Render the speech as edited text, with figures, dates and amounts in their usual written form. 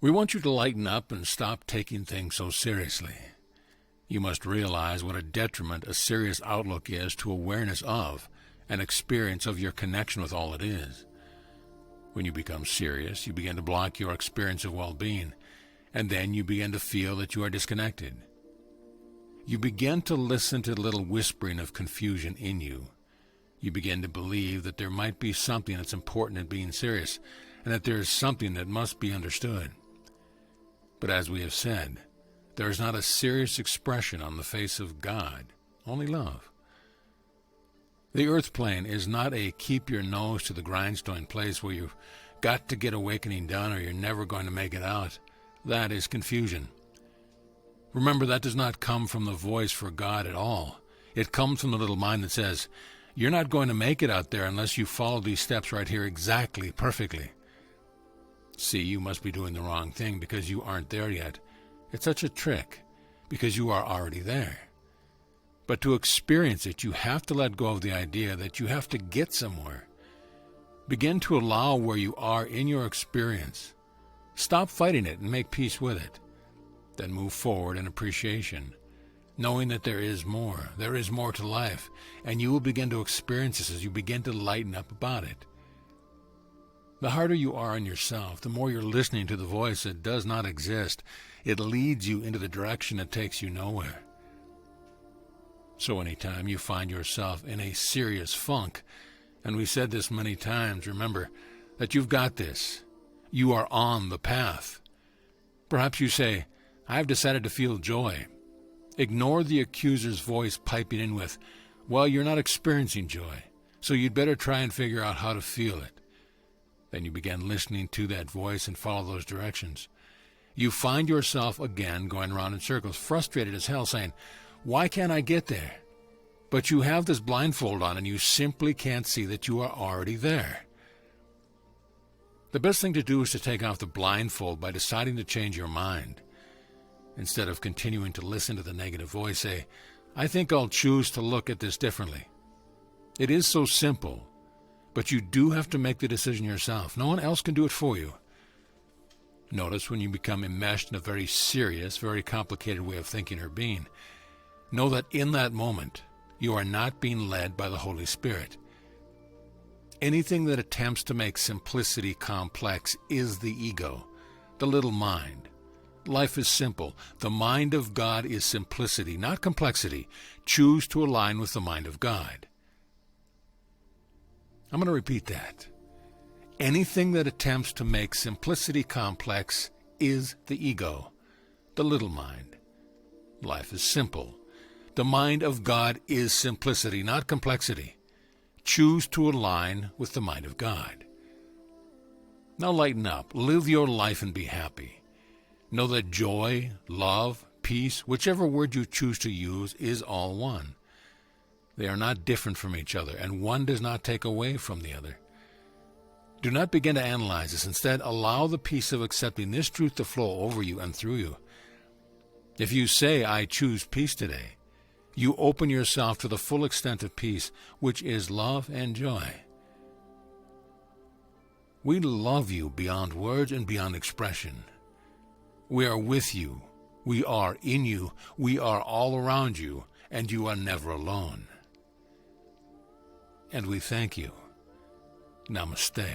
We want you to lighten up and stop taking things so seriously. You must realize what a detriment a serious outlook is to awareness of and experience of your connection with all it is. When you become serious, you begin to block your experience of well-being, and then you begin to feel that you are disconnected. You begin to listen to the little whispering of confusion in you. You begin to believe that there might be something that's important in being serious, and that there is something that must be understood. But as we have said, there is not a serious expression on the face of God, only love. The earth plane is not a keep your nose to the grindstone place where you've got to get awakening done or you're never going to make it out. That is confusion. Remember, that does not come from the voice for God at all. It comes from the little mind that says, you're not going to make it out there unless you follow these steps right here exactly, perfectly. See, you must be doing the wrong thing because you aren't there yet. It's such a trick, because you are already there. But to experience it, you have to let go of the idea that you have to get somewhere. Begin to allow where you are in your experience. Stop fighting it and make peace with it. Then move forward in appreciation, knowing that there is more to life, and you will begin to experience this as you begin to lighten up about it. The harder you are on yourself, the more you're listening to the voice that does not exist. It leads you into the direction that takes you nowhere. So anytime you find yourself in a serious funk, and we said this many times, remember that you've got this. You are on the path. Perhaps you say, I've decided to feel joy. Ignore the accuser's voice piping in with, well, you're not experiencing joy, so you'd better try and figure out how to feel it. Then you begin listening to that voice and follow those directions. You find yourself again going around in circles, frustrated as hell, saying, why can't I get there? But you have this blindfold on and you simply can't see that you are already there. The best thing to do is to take off the blindfold by deciding to change your mind. Instead of continuing to listen to the negative voice, say, I think I'll choose to look at this differently. It is so simple, but you do have to make the decision yourself. No one else can do it for you. Notice when you become enmeshed in a very serious, very complicated way of thinking or being, know that in that moment, you are not being led by the Holy Spirit. Anything that attempts to make simplicity complex is the ego, the little mind. Life is simple. The mind of God is simplicity, not complexity. Choose to align with the mind of God. I'm going to repeat that. Anything that attempts to make simplicity complex is the ego, the little mind. Life is simple. The mind of God is simplicity, not complexity. Choose to align with the mind of God. Now lighten up. Live your life and be happy. Know that joy, love, peace, whichever word you choose to use, is all one. They are not different from each other, and one does not take away from the other. Do not begin to analyze this. Instead, allow the peace of accepting this truth to flow over you and through you. If you say, I choose peace today, you open yourself to the full extent of peace, which is love and joy. We love you beyond words and beyond expression. We are with you. We are in you. We are all around you, and you are never alone. And we thank you. Namaste.